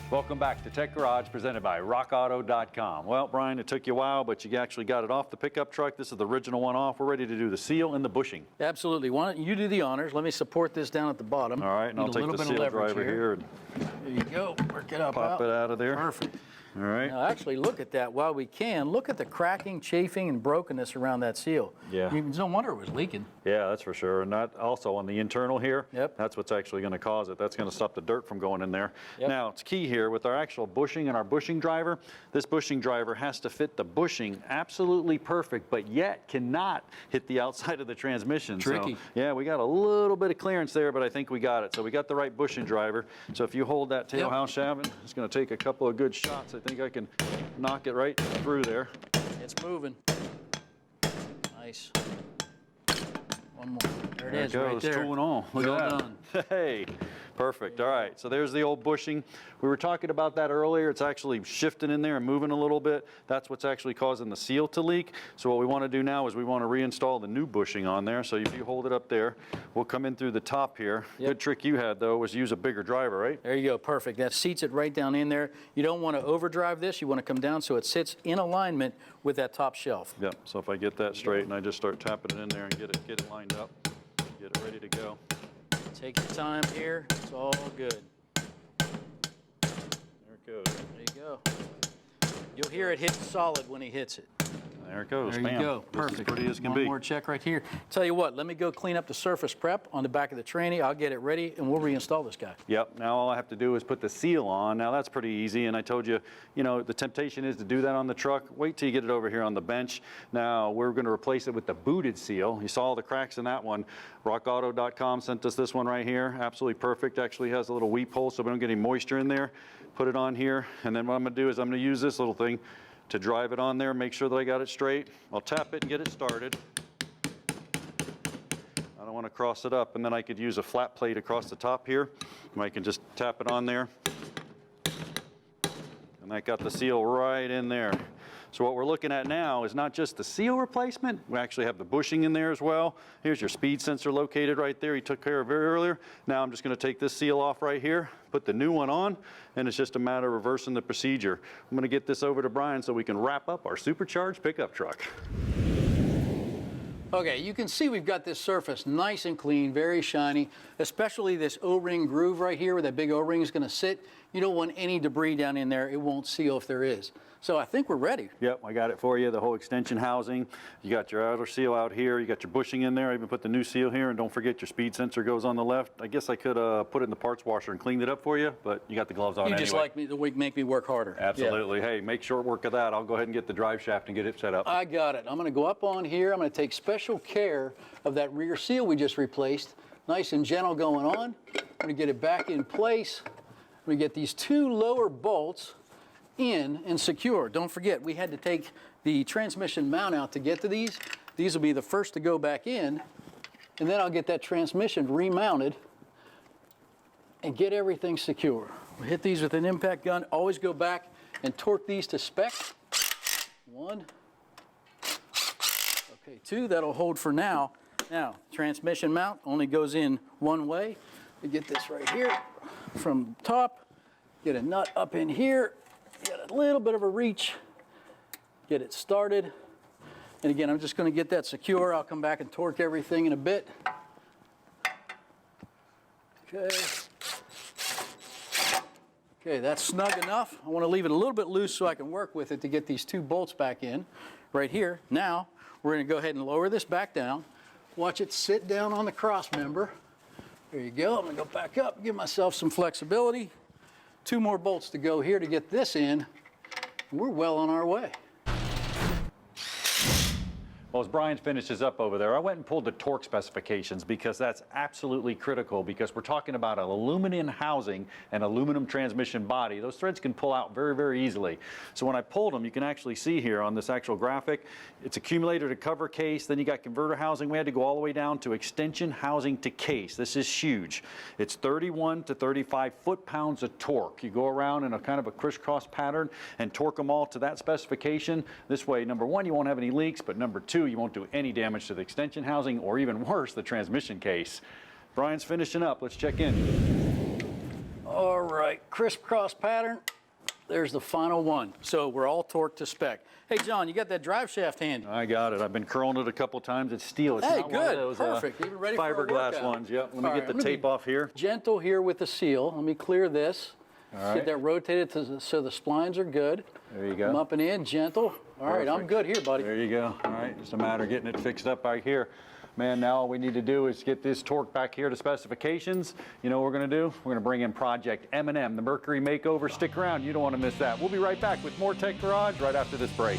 Welcome back to Tech Garage, presented by RockAuto.com. Well, Brian, it took you a while, but you actually got it off the pickup truck. This is the original one off. We're ready to do the seal and the bushing. Absolutely. Why don't you do the honors? Let me support this down at the bottom. All right, and I'll take the seal driver here and there you go. Work it up. pop it out of there. Perfect. All right. Now, actually, look at that while we can. Look at the cracking, chafing, and brokenness around that seal. Yeah. No wonder it was leaking. Yeah, that's for sure. And that also on the internal here, Yep. That's what's actually going to cause it. That's going to stop the dirt from going in there. Yep. Now, it's key here with our actual bushing and our bushing driver. This bushing driver has to fit the bushing absolutely perfect, but yet cannot hit the outside of the transmission. Tricky. So, yeah, we got a little bit of clearance there, but I think we got it. So we got the right bushing driver. So if you hold that tail house shaft, it's going to take a couple of good shots. I think I can knock it right through there. It's moving. Nice. One more. There it is, goes, right there. Cool and all. Look Well at that. done. Hey, perfect. All right, so there's the old bushing. We were talking about that earlier. It's actually shifting in there and moving a little bit. That's what's actually causing the seal to leak. So what we want to do now is we want to reinstall the new bushing on there. So if you hold it up there, we'll come in through the top here. Yep. Good trick you had, though, was use a bigger driver, right? There you go, perfect. That seats it right down in there. You don't want to overdrive this. You want to come down so it sits in alignment with that top shelf. Yep, so if I get that straight and I just start tapping it in there and get it lined up, get it ready to go. Take your time here. It's all good. There it goes. There you go. You'll hear it hit solid when he hits it. There it goes. There Bam. you go. Just as Perfect. pretty as can One be. more check right here. Tell you what, let me go clean up the surface prep on the back of the tranny. I'll get it ready and we'll reinstall this guy. Yep, now all I have to do is put the seal on. Now that's pretty easy, and I told you, you know, the temptation is to do that on the truck. Wait till you get it over here on the bench. Now we're going to replace it with the booted seal. You saw all the cracks in that one. RockAuto.com sent us this one right here. Absolutely perfect. Actually has a little weep hole so we don't get any moisture in there. Put it on here, and then what I'm going to do is I'm going to use this little thing to drive it on there, make sure that I got it straight. I'll tap it and get it started. I don't want to cross it up, and then I could use a flat plate across the top here. And I can just tap it on there. And that got the seal right in there. So what we're looking at now is not just the seal replacement, we actually have the bushing in there as well. Here's your speed sensor located right there, you took care of very earlier. Now I'm just going to take this seal off right here, put the new one on, and it's just a matter of reversing the procedure. I'm going to get this over to Brian so we can wrap up our supercharged pickup truck. Okay, you can see we've got this surface nice and clean, very shiny, especially this O-ring groove right here where that big O-ring is going to sit. You don't want any debris down in there. It won't seal if there is. So I think we're ready. Yep, I got it for you, the whole extension housing. You got your outer seal out here, you got your bushing in there. I even put the new seal here, and don't forget your speed sensor goes on the left. I guess I could put it in the parts washer and cleaned it up for you, but you got the gloves on anyway. You just like me to make me work harder. Absolutely. Yeah. Hey, make short work of that. I'll go ahead and get the drive shaft and get it set up. I got it. I'm going to go up on here. I'm going to take special care of that rear seal we just replaced. Nice and gentle going on. I'm going to get it back in place. I'm going to get these two lower bolts in and secure. Don't forget, we had to take the transmission mount out to get to these. These will be the first to go back in, and then I'll get that transmission remounted and get everything secure. We'll hit these with an impact gun. Always go back and torque these to spec. One. Okay, two. That'll hold for now. Now, transmission mount only goes in one way. We get this right here from top. Get a nut up in here. Get a little bit of a reach, get it started. And again, I'm just going to get that secure. I'll come back and torque everything in a bit. Okay. Okay, that's snug enough. I want to leave it a little bit loose so I can work with it to get these two bolts back in right here. Now, we're going to go ahead and lower this back down. Watch it sit down on the cross member. There you go. I'm going to go back up, give myself some flexibility. Two more bolts to go here to get this in. We're well on our way. Well, as Brian finishes up over there, I went and pulled the torque specifications because that's absolutely critical, because we're talking about an aluminum housing and aluminum transmission body. Those threads can pull out very, very easily. So when I pulled them, you can actually see here on this actual graphic, it's accumulator to cover case, then you got converter housing. We had to go all the way down to extension housing to case. This is huge. It's 31 to 35 foot-pounds of torque. You go around in a kind of a crisscross pattern and torque them all to that specification. This way, number one, you won't have any leaks, but number two, you won't do any damage to the extension housing, or even worse, the transmission case. Brian's finishing up. Let's check in. All right, crisscross pattern. There's the final one. So we're all torqued to spec. Hey, John, you got that drive shaft handy? I got it. I've been curling it a couple times. It's steel. It's Hey, not one of good, those perfect. Even ready for a fiberglass workout. ones. Yep. Let me All get right, the I'm gonna tape be off here. Gentle here with the seal. Let me clear this. All Get right. that rotated so the splines are good. There you go. I'm up and in, gentle. All right, I'm Perfect. good here, buddy. There you go. All right. Just a matter of getting it fixed up right here. Man, now all we need to do is get this torque back here to specifications. You know what we're going to do? We're going to bring in Project M&M, the Mercury Makeover. Stick around. You don't want to miss that. We'll be right back with more Tech Garage right after this break.